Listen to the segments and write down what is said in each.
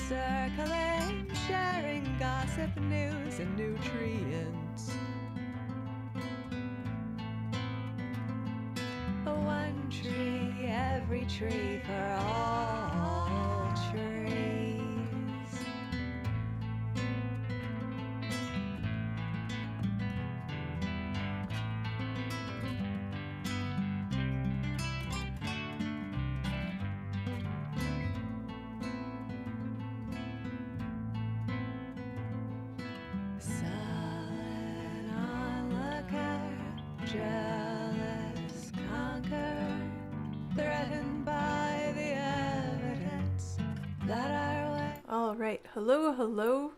circling, sharing gossip, news, and nutrients. One tree, every tree for all trees. Silent onlooker, jealous conquer, threatened by the evidence that our way. All right, hello,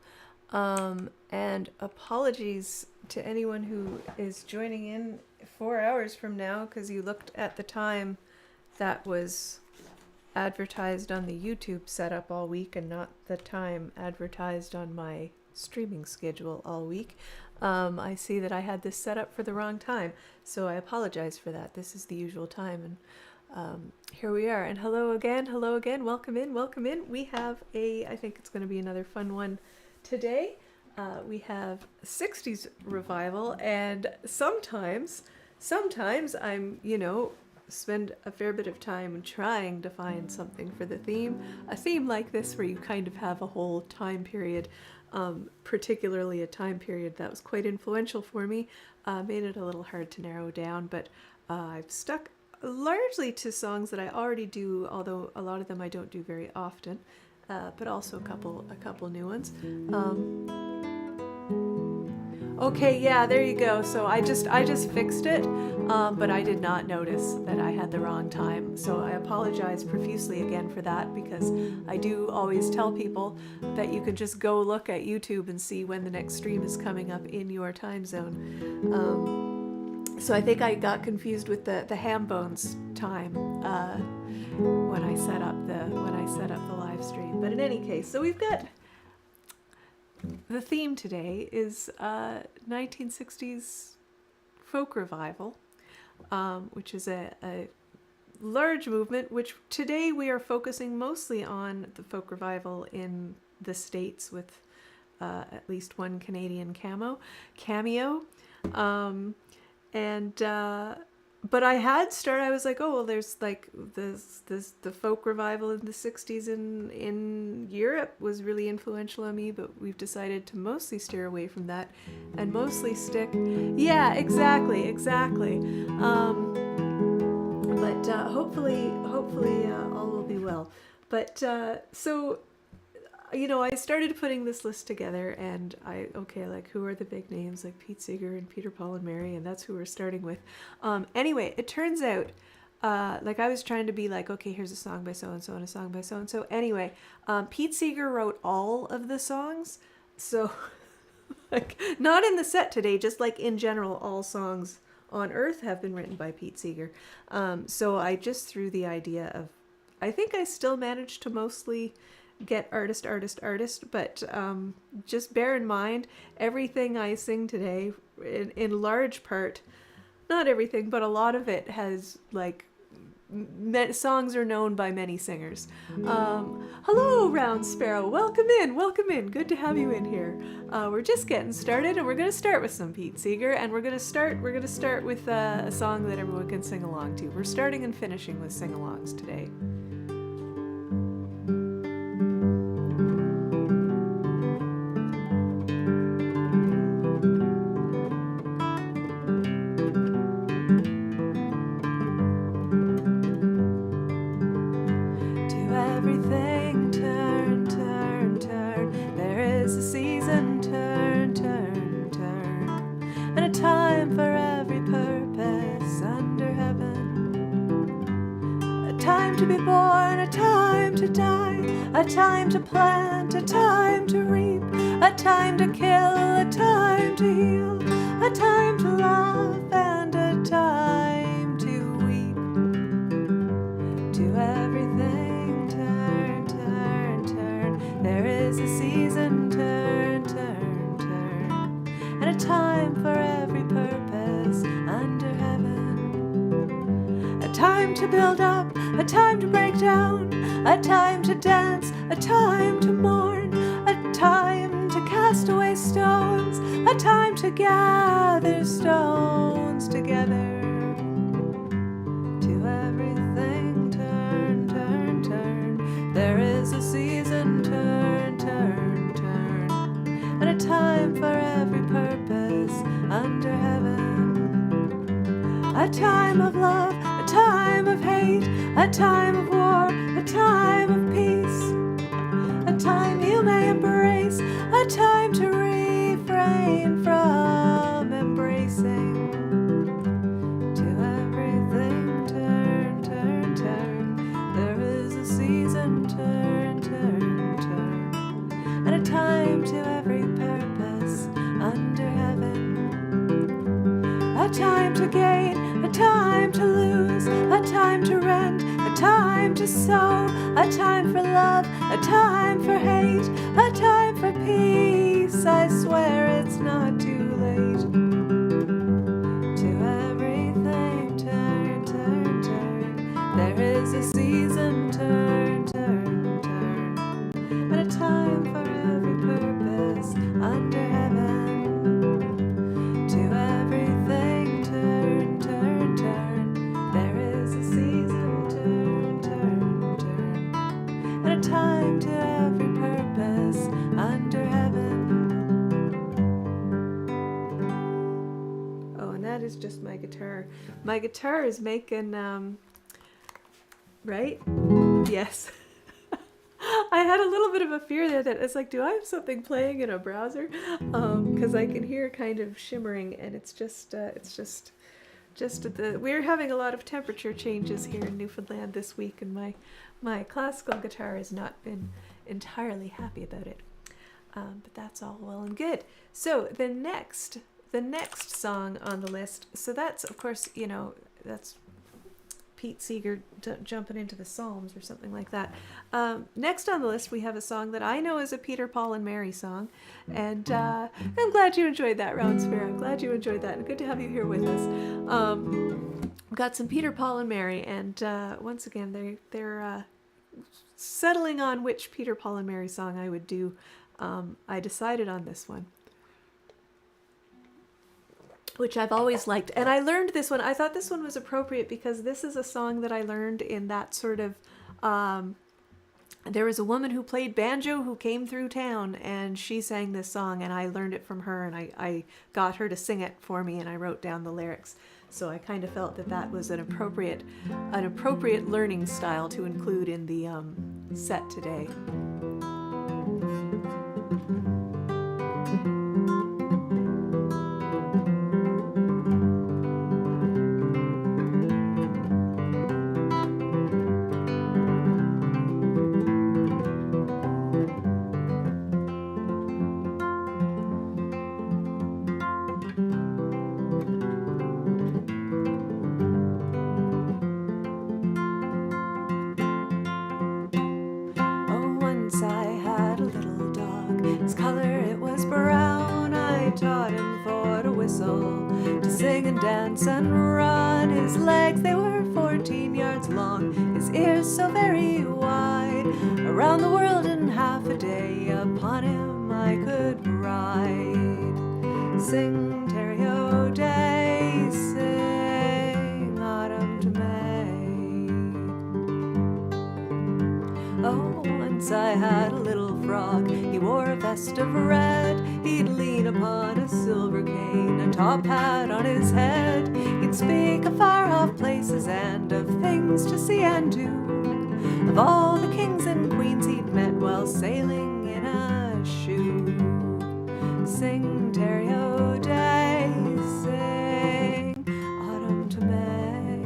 and apologies to anyone who is joining in 4 hours from now because you looked at the time that was advertised on the YouTube setup all week and not the time advertised on my streaming schedule all week. I see that I had this set up for the wrong time, so I apologize for that. This is the usual time, and here we are. And hello again, welcome in. We have I think it's going to be another fun one today. We have 60s revival, and sometimes I'm, spend a fair bit of time trying to find something for the theme. A theme like this where you kind of have a whole time period, particularly a time period that was quite influential for me, made it a little hard to narrow down, but I've stuck largely to songs that I already do, although a lot of them I don't do very often, but also a couple new ones. Okay, yeah, there you go. So I just fixed it, but I did not notice that I had the wrong time. So I apologize profusely again for that, because I do always tell people that you can just go look at YouTube and see when the next stream is coming up in your time zone. So I think I got confused with the ham bones time when I set up the live stream. But in any case, so we've got. The theme today is 1960s folk revival, which is a large movement, which today we are focusing mostly on the folk revival in the States with at least one Canadian cameo. But I was like, oh, well, there's like the folk revival in the 60s in Europe was really influential on me, but we've decided to mostly steer away from that and mostly stick. Yeah, exactly. But hopefully all will be well. But so, I started putting this list together, and who are the big names, like Pete Seeger and Peter, Paul, and Mary, and that's who we're starting with. Anyway, it turns out, I was trying to be like, okay, here's a song by so-and-so and a song by so-and-so. Anyway, Pete Seeger wrote all of the songs, so, not in the set today, just like in general, all songs on Earth have been written by Pete Seeger. So I just threw the idea of, I think I still managed to mostly get artist, but just bear in mind, everything I sing today, in large part, not everything, but a lot of it has, songs are known by many singers. Hello, Round Sparrow, welcome in, good to have you in here. We're just getting started, and we're going to start with some Pete Seeger, and we're going to start with a song that everyone can sing along to. We're starting and finishing with sing-alongs today. A time to plant, a time to reap, a time to kill, a time to heal, a time to laugh, and a time to weep. To everything turn, turn, turn. There is a season, turn, turn, turn. And a time for every purpose under heaven. A time to build up, a time to break down, a time to dance, a time to mourn, a time to cast away stones, a time to gather stones together. To everything turn, turn, turn. There is a season, turn, turn, turn, and a time for every purpose under heaven. A time of love, a time of hate, a time of war, a time of peace, a time you may embrace, a time to refrain from embracing. To everything turn, turn, turn. There is a season, turn, turn, turn, and a time to every purpose under heaven. A time to gain, a time to lose, a time to rent, a time to sow, a time for love, a time for hate, a time for peace. I swear it's not too late. To everything turn, turn, turn. There is a season, turn, turn, turn, and a time for every purpose under heaven. To everything turn, turn, turn. There is a season, turn, turn, turn, and a time to every purpose under heaven. Oh, and that is just my guitar. My guitar is making, right? Yes. I had a little bit of a fear there that it's like, do I have something playing in a browser? Because I can hear kind of shimmering, and it's just we're having a lot of temperature changes here in Newfoundland this week, and my classical guitar has not been entirely happy about it. But that's all well and good. So the next song on the list, so that's, of course, that's Pete Seeger jumping into the Psalms or something like that. Next on the list, we have a song that I know is a Peter, Paul, and Mary song. And I'm glad you enjoyed that, Round Sparrow. I'm glad you enjoyed that. And good to have you here with us. We've got some Peter, Paul, and Mary. And once again, they're settling on which Peter, Paul, and Mary song I would do. I decided on this one, which I've always liked. And I learned this one. I thought this one was appropriate because this is a song that I learned in that sort of, there was a woman who played banjo who came through town, and she sang this song, and I learned it from her, and I got her to sing it for me, and I wrote down the lyrics. So I kind of felt that was an appropriate learning style to include in the set today. Dance and run. His legs, they were 14 yards long, his ears so very wide. Around the world in half a day, upon him I could ride. Sing Terry O'Day, sing autumn to May. Oh, once I had a little frog, he wore a vest of red. He'd lean upon a silver cane, a top hat on his head. He'd speak of far-off places and of things to see and do, of all the kings and queens he'd met while sailing in a shoe. Sing Terry O'Day, sing autumn to May.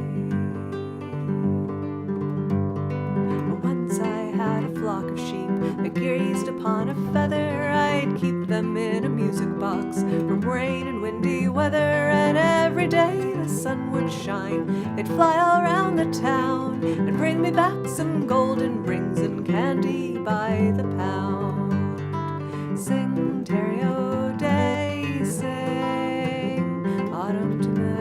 Once I had a flock of sheep that grazed upon a feather. I'd keep them in a music box from rain and windy weather, and every day the sun would shine. They'd fly all around the town and bring me back some golden rings and candy by the pound. Sing Terry O'Day, sing autumn to May.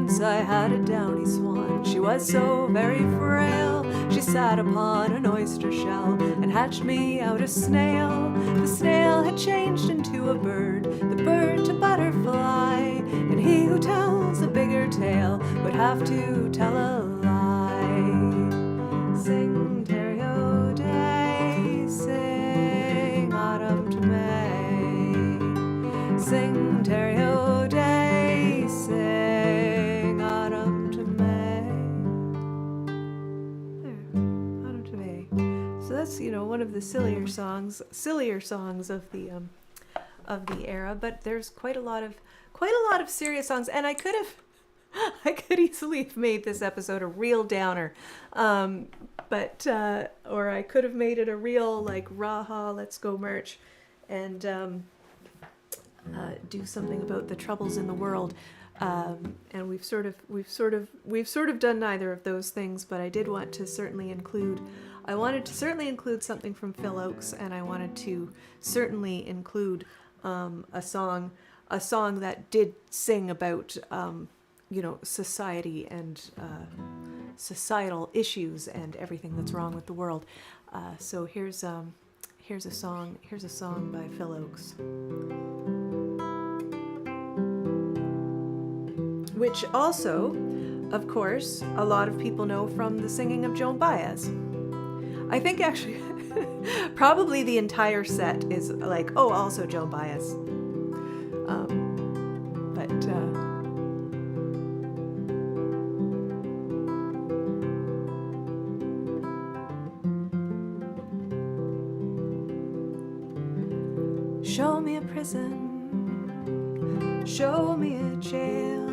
Once I had a downy swan, she was so very frail. She sat upon an oyster shell and hatched me out a snail. The snail had changed into a bird, the bird to butterfly, and he who tells a bigger tale would have to tell a lie. Sing Terry-o-day, sing autumn to May. Sing Terry-o-day, sing autumn to May. There, autumn to May. So that's, one of the sillier songs of the era. But there's quite a lot of serious songs, and I could easily have made this episode a real downer, but or I could have made it a real like raha, let's go merch, and do something about the troubles in the world. And we've sort of done neither of those things, but I did want to certainly include. I wanted to certainly include something from Phil Oakes, and I wanted to certainly include a song that did sing about society and societal issues and everything that's wrong with the world. So here's a song by Phil Oakes, which also, of course, a lot of people know from the singing of Joan Baez. I think actually probably the entire set is like, oh, also Joan Baez. Show me a prison, show me a jail,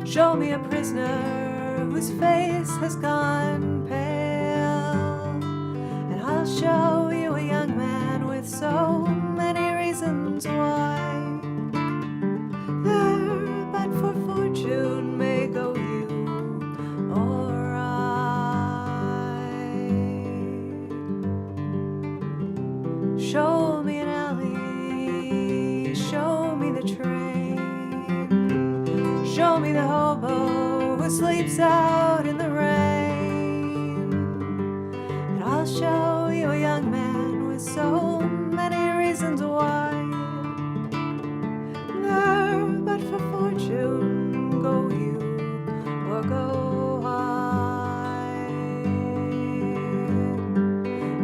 show me a prisoner whose face has gone pale, and I'll show you a young man with so many reasons why there but for fortune may go you or I. Show me an alley, show me the train, show me the hobo who sleeps out in the rain, and I'll show you a young man with so many reasons why there but for fortune go you or go I.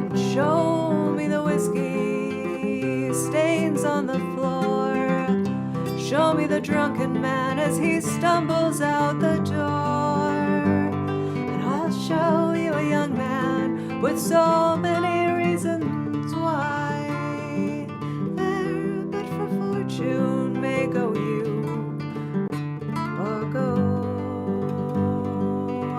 And show me the whiskey stains on the floor, show me the drunken man as he stumbles out the door, and I'll show you a young man with so many reasons why there but for fortune may go you or go I.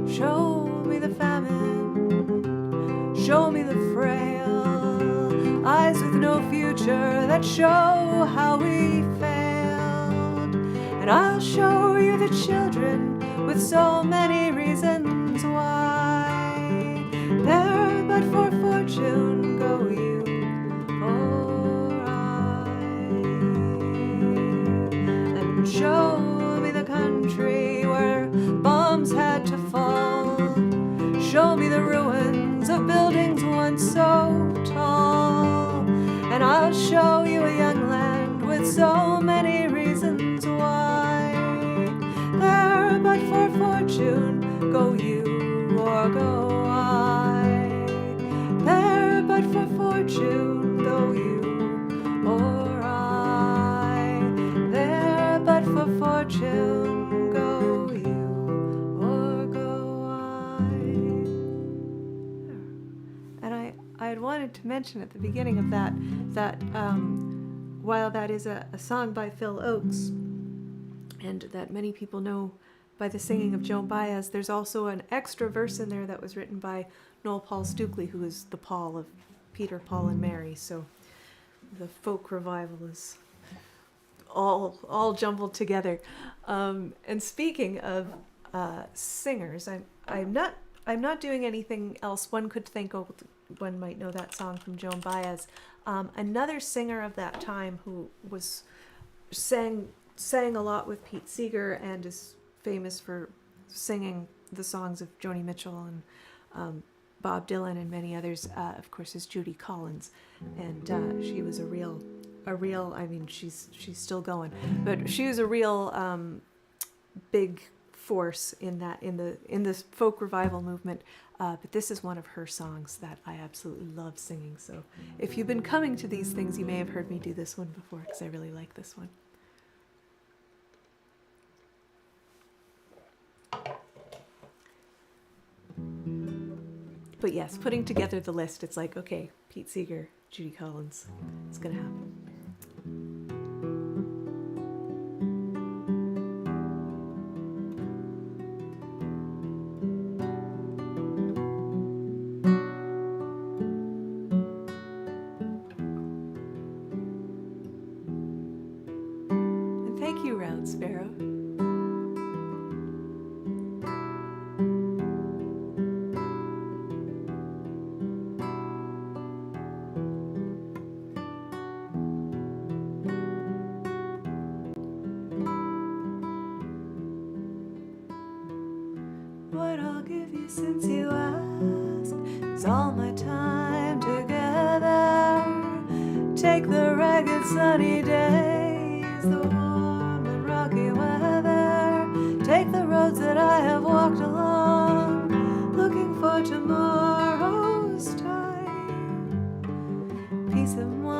Show me the famine, show me the frail, eyes with no future that show how we failed, and I'll show you the children with so many reasons why there but for fortune go you or I. And show me the country where bombs had to fall, show me the ruins of buildings once so tall, and I'll show you a young land with so many reasons why there but for fortune go you or go I. There but for fortune go you or I. There but for fortune go you or go I. And I had wanted to mention at the beginning of that while that is a song by Phil Oakes, and that many people know by the singing of Joan Baez, there's also an extra verse in there that was written by Noel Paul Stukely, who is the Paul of Peter, Paul, and Mary. So the folk revival is all jumbled together. And speaking of singers. I'm not doing anything else. One could think, oh, one might know that song from Joan Baez. Another singer of that time who sang a lot with Pete Seeger and is famous for singing the songs of Joni Mitchell and Bob Dylan and many others, of course, is Judy Collins. And she was a real, I mean, she's still going, but she was a real big force in the folk revival movement. But this is one of her songs that I absolutely love singing. So if you've been coming to these things, you may have heard me do this one before, because I really like this one. But yes, putting together the list, it's like, okay, Pete Seeger, Judy Collins, it's gonna happen. And thank you, Round Sparrow. What I'll give you since you ask is all my time together. Take the ragged sunny days, the warm and rocky weather. Take the roads that I have walked along, looking for tomorrow's time, peace of mind.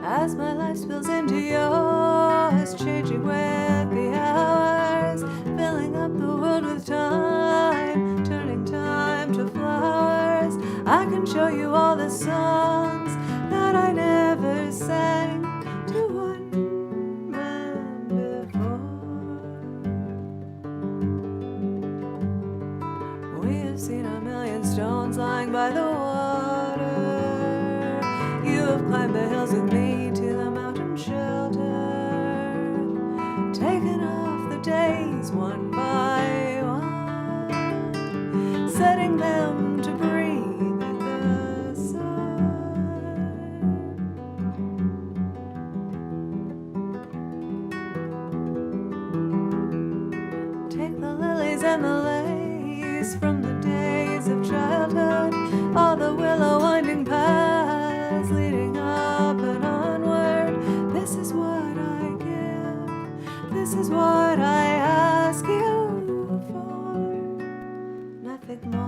As my life spills into yours, changing with the hours, filling up the world with time, turning time to flowers. I can show you all the songs that I never sang to one man before. We have seen a million stones lying by the water. You have climbed the hills with me, taking off the days one by one, setting them to breathe at the sun. Take the lilies and the lace from the days of childhood, all the willow winding paths leading up and onward. This is what I give, this is what I ask you for, nothing more.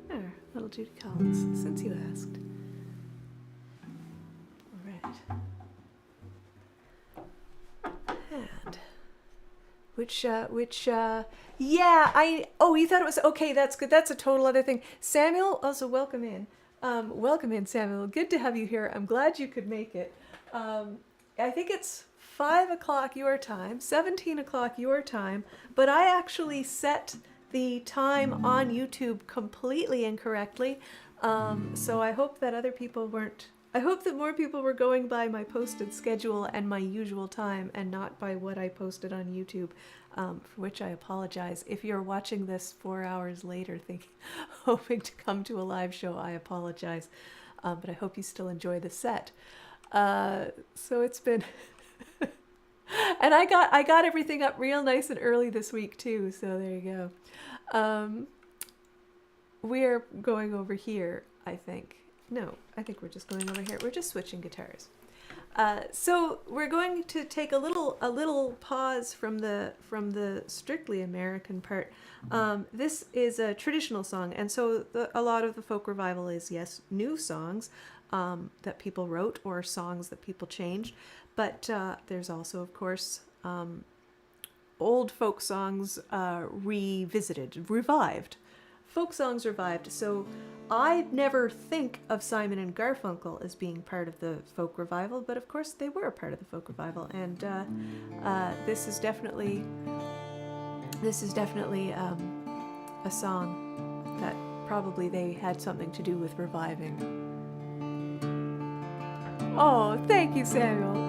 There, little Judy Collins, since you asked. All right. And you thought it was okay, that's good, that's a total other thing. Samuel, also welcome in. Welcome in, Samuel, good to have you here. I'm glad you could make it. I think it's 5 o'clock your time, 17 o'clock your time, but I actually set the time on YouTube completely incorrectly. So I hope that other people weren't, I hope that more people were going by my posted schedule and my usual time and not by what I posted on YouTube, for which I apologize. If you're watching this 4 hours later hoping to come to a live show, I apologize. But I hope you still enjoy the set. So it's been... And I got everything up real nice and early this week too, so there you go. We're going over here, I think. No, I think we're just going over here. We're just switching guitars. So we're going to take a little pause from the strictly American part. This is a traditional song, and so a lot of the folk revival is, yes, new songs that people wrote or songs that people changed, but there's also, of course, old folk songs revived folk songs revived. So I never think of Simon and Garfunkel as being part of the folk revival, but of course they were a part of the folk revival, and this is definitely a song that probably they had something to do with reviving. Oh, thank you, Samuel.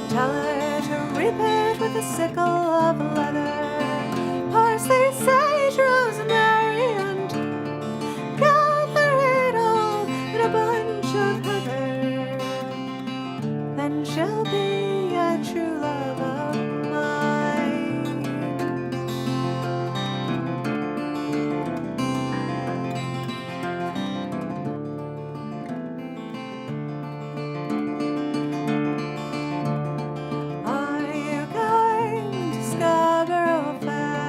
Tell her to reap it with a sickle of leather, parsley, sage, rosemary, and gather it all in a bunch of heather. Then she'll be a true love of mine. Are you going to Scarborough Fair?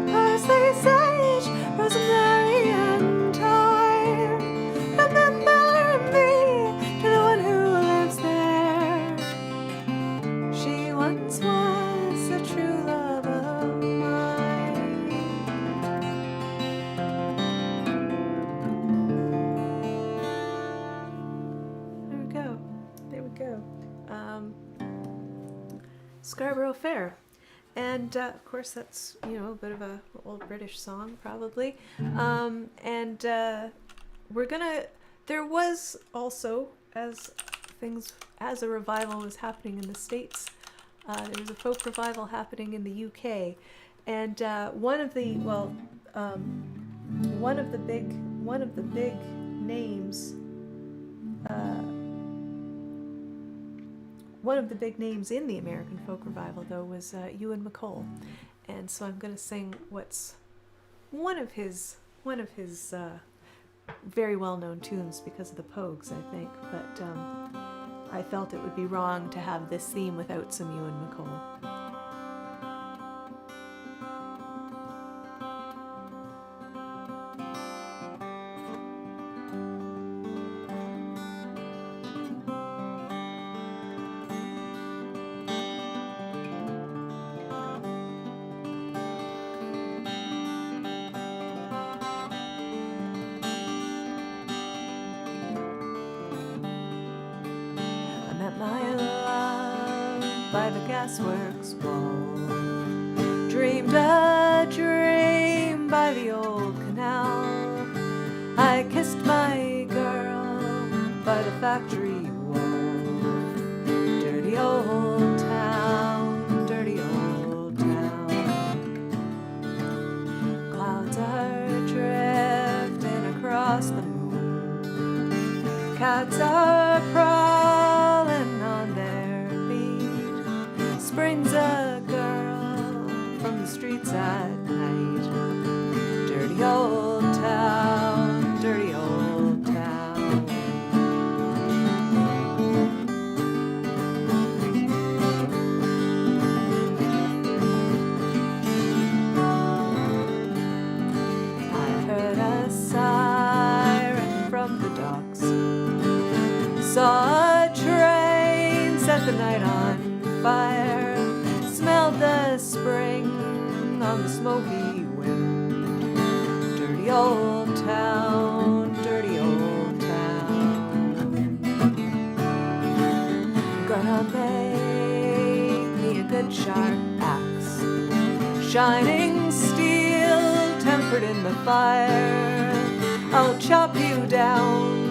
Parsley, sage, rosemary, and thyme. Remember me to the one who lives there. She once was a true love of mine. There we go. There we go. Scarborough Fair. And of course that's, you know, a bit of a old British song probably. We're gonna, there was also, as a revival was happening in the States, there was a folk revival happening in the UK. And one of the big names, one of the big names in the American folk revival, though, was Ewan MacColl, and so I'm going to sing what's one of his very well-known tunes because of the Pogues, I think. But I felt it would be wrong to have this theme without some Ewan MacColl. My love by the gasworks wall, dreamed a dream by the old canal. I kissed my girl by the factory wall. Dirty old town, dirty old town. Clouds are drifting across the moon. Cats are spring's streets at night. Dirty old town, dirty old town. I heard a siren from the docks, saw a train set the night on fire, smelled the spring on the smoky wind. Dirty old town, dirty old town. Gonna make me a good sharp axe, shining steel tempered in the fire. I'll chop you down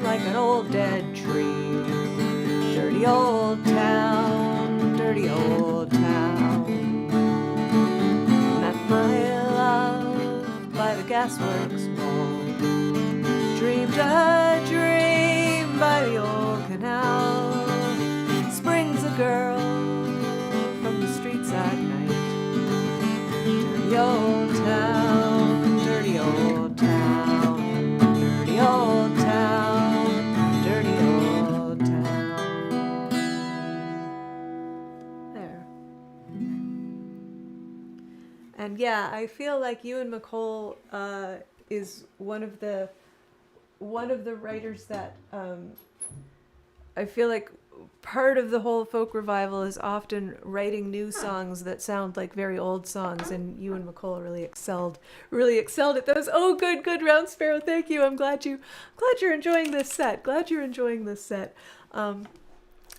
like an old dead tree. Dirty old town, dirty old town. Met my love by the gasworks wall, dreamed a dream by the old canal. Springs a girl from the streets at night. Dirty old town, dirty old town, dirty old town, dirty old town. There. And yeah, I feel like Ewan MacColl is one of the writers that I feel like part of the whole folk revival is often writing new songs that sound like very old songs, and Ewan MacColl really excelled at those. Oh, good, Round Sparrow. Thank you. I'm glad you're enjoying this set.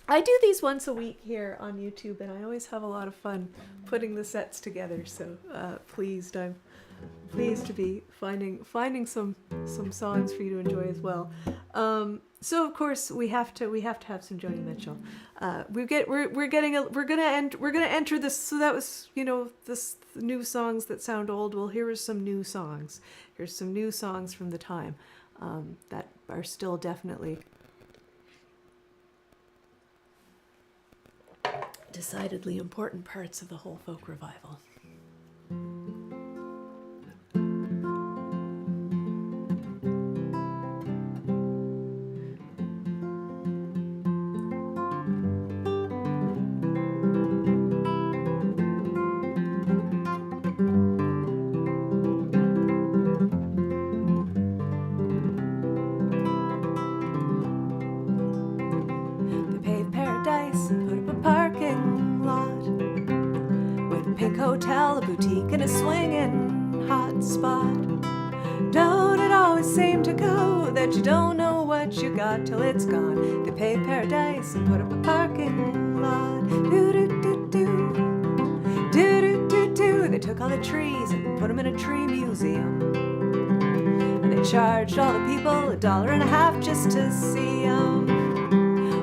I do these once a week here on YouTube, and I always have a lot of fun putting the sets together. So I'm pleased to be finding some songs for you to enjoy as well. So of course we have to have some Joni Mitchell. We're gonna enter this. So that was this new songs that sound old. Well, here are some new songs. Here's some new songs from the time that are still definitely decidedly important parts of the whole folk revival. Hotel, a boutique, and a swinging hot spot. Don't it always seem to go that you don't know what you got till it's gone? They paved paradise and put up a parking lot. Do-do-do-do, do-do-do-do. They took all the trees and put them in a tree museum. And they charged all the people $1.50 just to see them.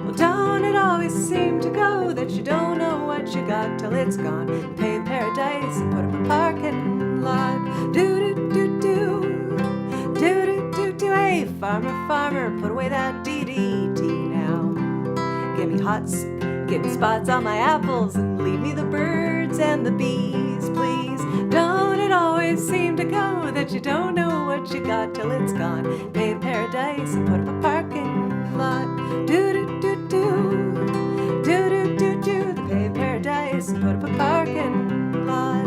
Well, don't it always seem to go that you don't know what you got till it's gone? Paved paradise and put up a parking lot. Do-do-do-do, do-do-do-do. Hey, farmer, put away that DDT now. Give me spots on my apples and leave me the birds and the bees, please. Don't it always seem to go that you don't know what you got till it's gone? Paved paradise and put up a parking lot. Do-do-do-do, do-do-do-do. They paved paradise and put up a parking lot.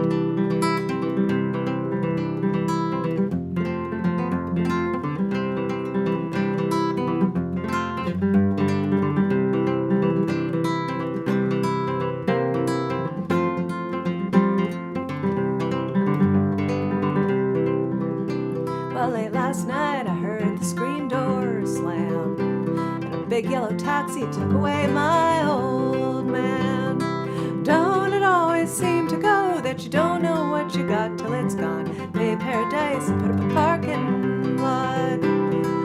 Well, late last night I heard the screen door slam, and a big yellow taxi took away my old man. Don't it always seem to go that you don't know what you got till it's gone? Pay paradise and put up a parking lot.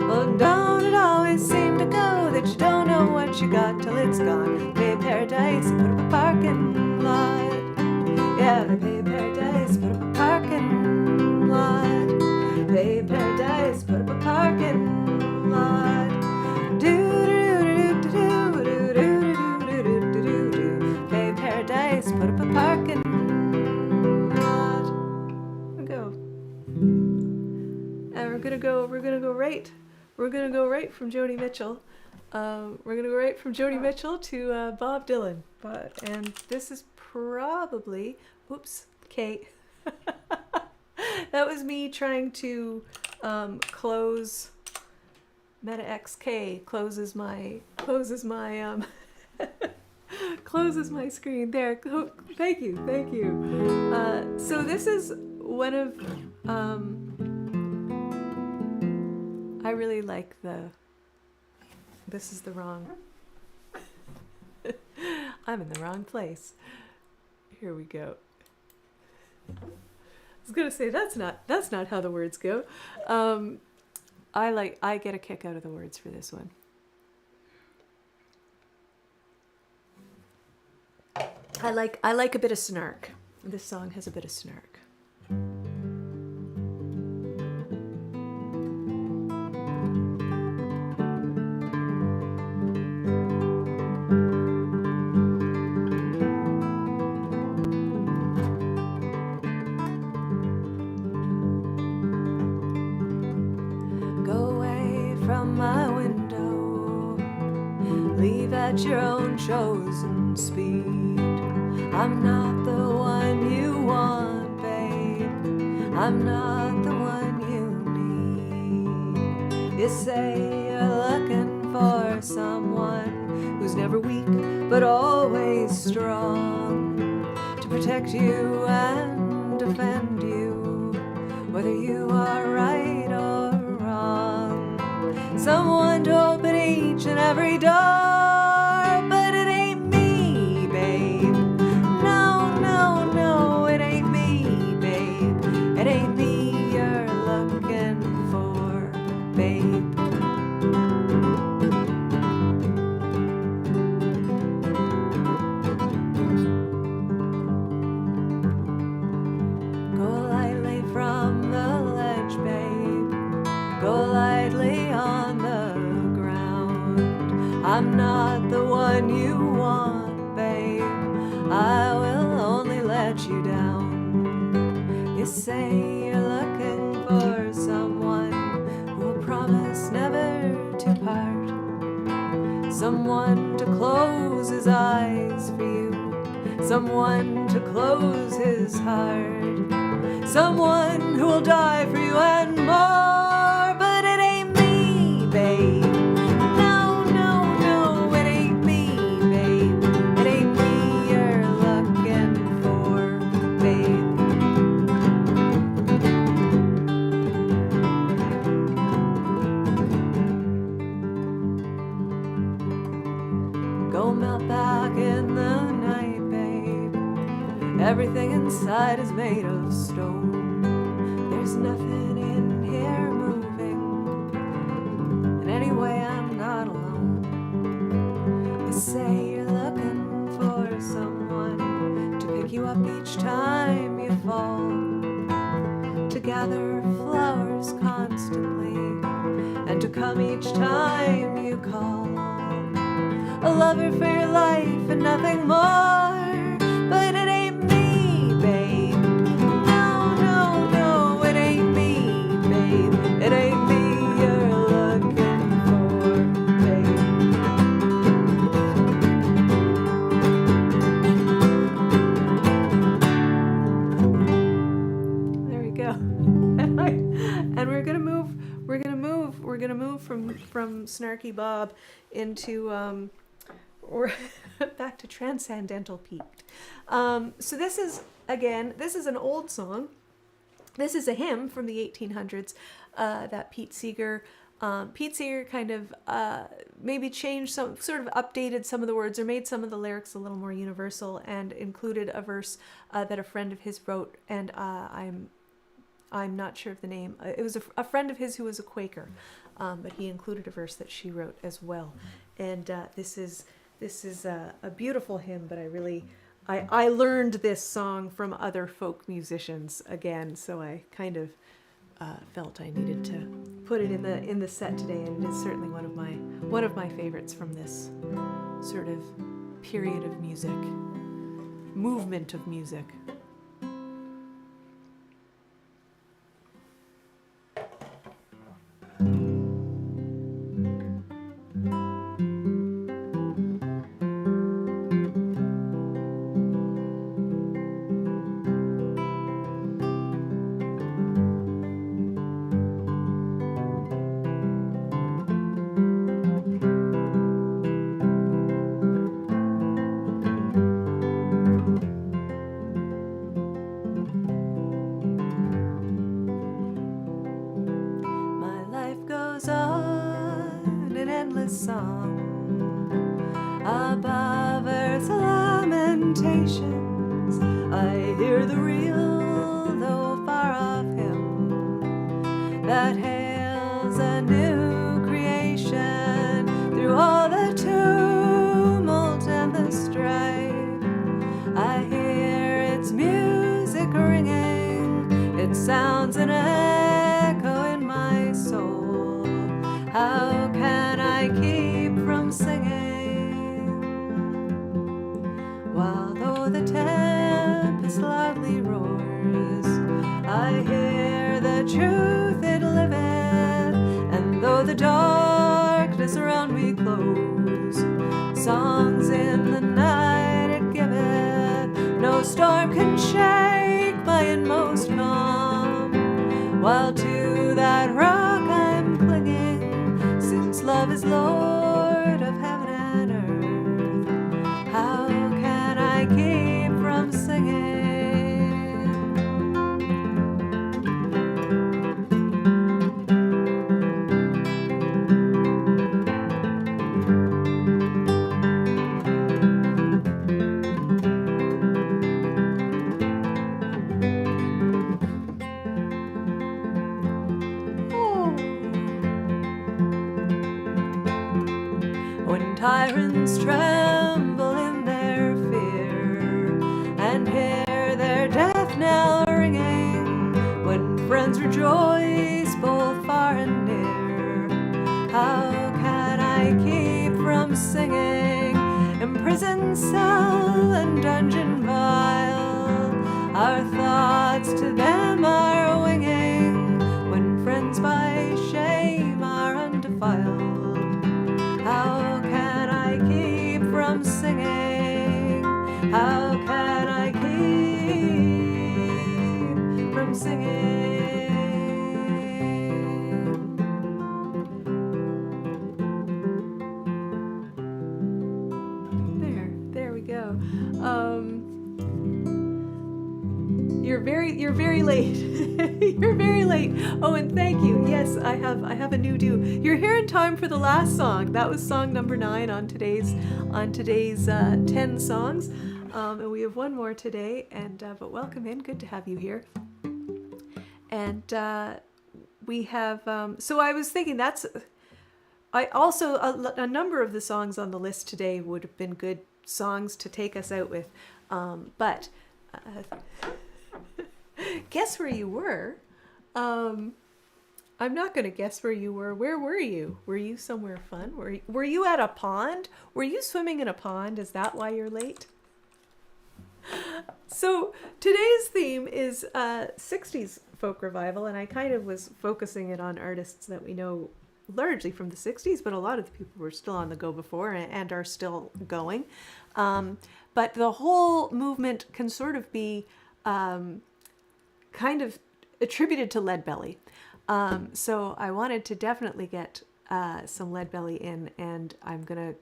Well, don't it always seem to go that you don't know what you got till it's gone? Pay paradise and put up a parking lot. Yeah, they pay paradise, put up a parking lot. Pay paradise, put up a parking lot. Do-do-do-do-do-do-do-do-do-do-do-do. Pay paradise, put up a parking lot. go right from Joni Mitchell. We're gonna go right from Joni Mitchell to Bob Dylan. And this is probably, oops, Kate. That was me trying to close Meta XK closes my closes my screen there. Oh, thank you. So this is one of I really like this is the wrong I'm in the wrong place. Here we go. I was gonna say that's not how the words go. I get a kick out of the words for this one. I like a bit of snark. This song has a bit of snark. At your own chosen speed. I'm not the one you want, babe. I'm not the one you need. You say you're looking for someone who's never weak but always strong, to protect you and defend you, whether you are right or wrong. Someone to open each and every door. I'm not the one you want, babe. I will only let you down. You say you're looking for someone who will promise never to part, someone to close his eyes for you, someone to close his heart, someone who will die for you and more. But it ain't me, babe. Everything inside is made of stone. There's nothing in here moving. And anyway, I'm not alone. You say you're looking for someone to pick you up each time you fall, to gather flowers constantly, and to come each time you call. A lover for your life and nothing more. But it ain't me, babe. No, it ain't me, babe. It ain't me you're looking for, babe. There we go. And we're gonna move from Snarky Bob into or back to Transcendental Pete. So this is an old song. This is a hymn from the 1800s that Pete Seeger kind of maybe changed some, sort of updated some of the words or made some of the lyrics a little more universal and included a verse that a friend of his wrote, and I'm not sure of the name. It was a friend of his who was a Quaker, but he included a verse that she wrote as well. And this is a beautiful hymn, but I learned this song from other folk musicians again, so I kind of felt I needed to put it in the set today, and it is certainly one of my favorites from this sort of period of music, movement of music. song. Above earth's lamentations, I hear the real, though far off hymn that hails a new creation through all the tumult and the strife. I hear its music ringing, it sounds an echo in my soul. How can I keep from singing? While though the tempest loudly roars, I hear the truth it liveth, and though the darkness around me close, songs in the night it giveth, no storm can shake my inmost calm. While to that rock I'm clinging, since love is Lord of heaven and earth, how can I keep from singing? When tyrants tremble in their fear and hear their death knell ringing, when friends rejoice both far and near, how can I keep from singing? Imprisoned cell and dungeon vile, our thoughts to them are winging, when friends by shame are undefiled, how can I keep from singing? How can I keep from singing? There we go. You're very late. You're very late. Oh, and thank you. Yes, I have a new do. You're here in time for the last song. That was song number 9 on today's 10 songs, and we have one more today. And but welcome in. Good to have you here. And we have. So I was thinking I also a number of the songs on the list today would have been good songs to take us out with, but. Guess where you were? I'm not going to guess where you were. Where were you? Were you somewhere fun? Were you at a pond? Were you swimming in a pond? Is that why you're late? So today's theme is 60s folk revival, and I kind of was focusing it on artists that we know largely from the 60s, but a lot of the people were still on the go before and are still going. But the whole movement can sort of be kind of attributed to Leadbelly. So I wanted to definitely get some Leadbelly in, and I'm going to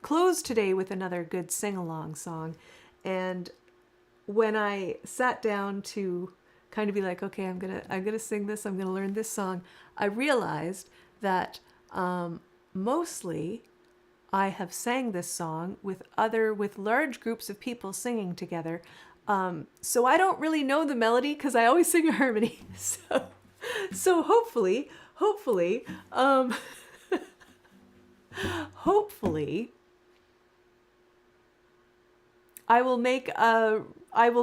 close today with another good sing-along song. And when I sat down to kind of be like, okay, I'm gonna sing this, I'm gonna learn this song, I realized that mostly I have sang this song with large groups of people singing together. So I don't really know the melody because I always sing a harmony. So hopefully, hopefully I will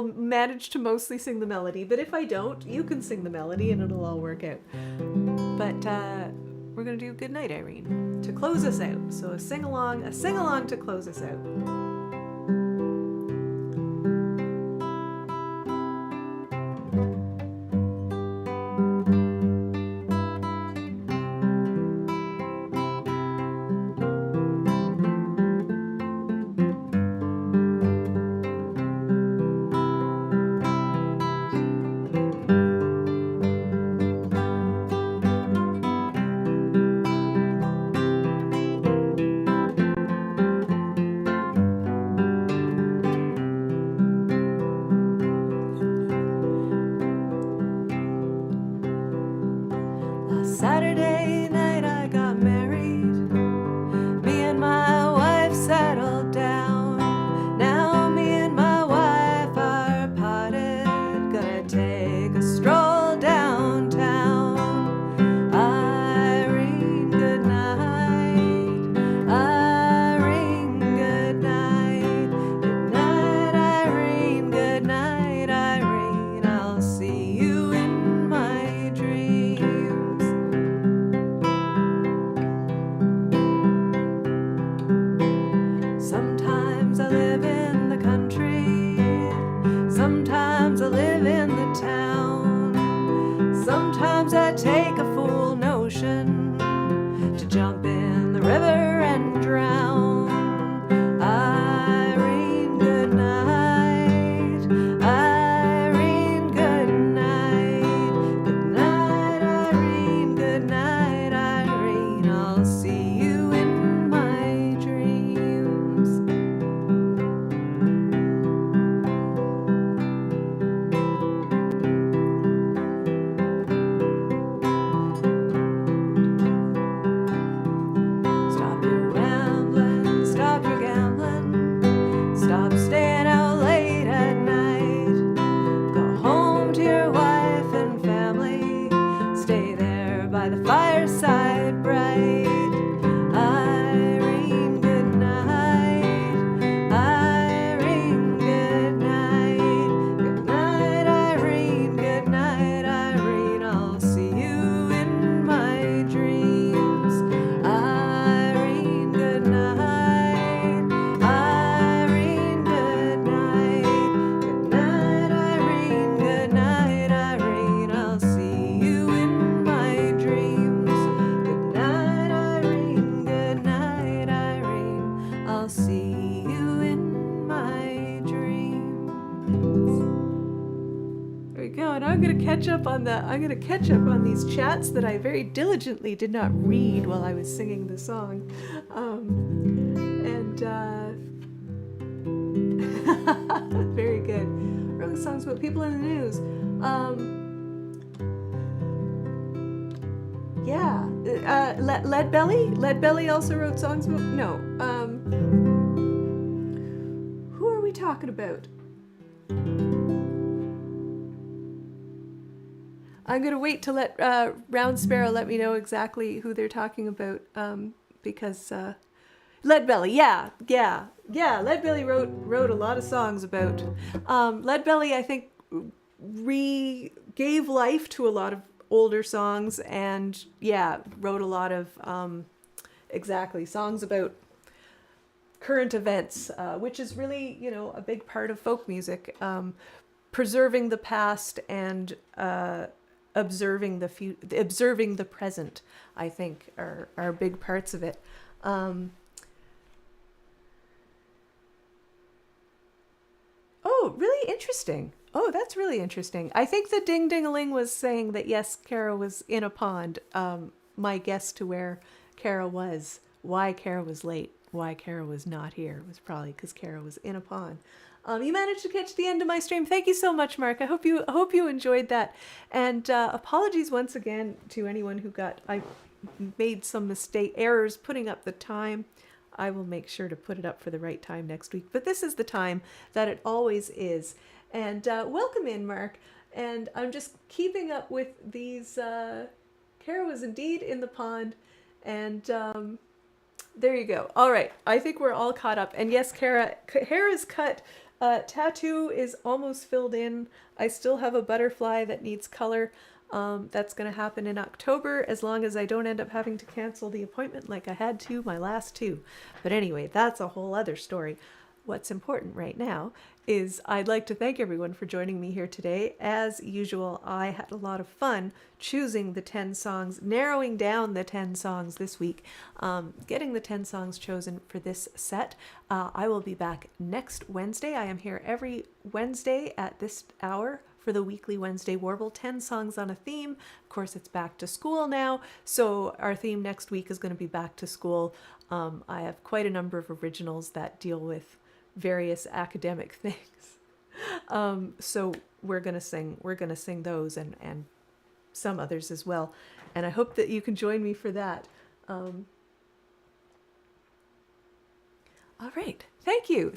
manage to mostly sing the melody, but if I don't, you can sing the melody and it'll all work out. But we're gonna do Good Night, Irene to close us out. So a sing along to close us out. Saturday night I got married There we go. And I'm gonna catch up on these chats that I very diligently did not read while I was singing the song. Very good. Rolling songs about people in the news. Yeah. Lead Belly also wrote songs about. No. Who are we talking about? I'm going to wait to let Round Sparrow let me know exactly who they're talking about, because Lead Belly, yeah. Lead Belly wrote a lot of songs about. Lead Belly, I think, gave life to a lot of older songs, and wrote a lot of songs about current events, which is really, a big part of folk music. Preserving the past and observing the present, I think, are big parts of it. Oh, really interesting. Oh, that's really interesting. I think the Ding-Ding-a-Ling was saying that, yes, Kara was in a pond. My guess to where Kara was, why Kara was late, why Kara was not here, was probably because Kara was in a pond. You managed to catch the end of my stream. Thank you so much, Mark. I hope you enjoyed that. And apologies once again to anyone who I made some errors putting up the time. I will make sure to put it up for the right time next week. But this is the time that it always is. And welcome in, Mark. And I'm just keeping up with these. Kara was indeed in the pond. And there you go. All right. I think we're all caught up. And yes, hair is cut. Tattoo is almost filled in. I still have a butterfly that needs color. That's going to happen in October, as long as I don't end up having to cancel the appointment like I had to my last two. But anyway, that's a whole other story. What's important right now is I'd like to thank everyone for joining me here today. As usual, I had a lot of fun choosing the 10 songs, narrowing down the 10 songs this week, getting the 10 songs chosen for this set. I will be back next Wednesday. I am here every Wednesday at this hour for the weekly Wednesday Warble, 10 songs on a theme. Of course, it's back to school now, so our theme next week is going to be back to school. I have quite a number of originals that deal with various academic things. So we're going to sing those and some others as well. And I hope that you can join me for that. All right. Thank you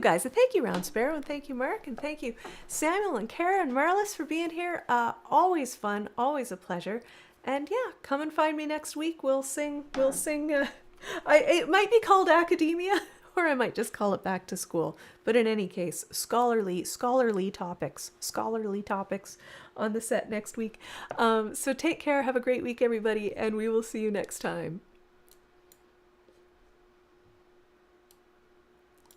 guys. And thank you, Round Sparrow, and thank you, Mark, and thank you, Samuel and Kara and Marlis, for being here. Always fun, always a pleasure. And yeah, come and find me next week. We'll sing. It might be called Academia, or I might just call it Back to School. But in any case, scholarly topics on the set next week. So take care. Have a great week, everybody, and we will see you next time.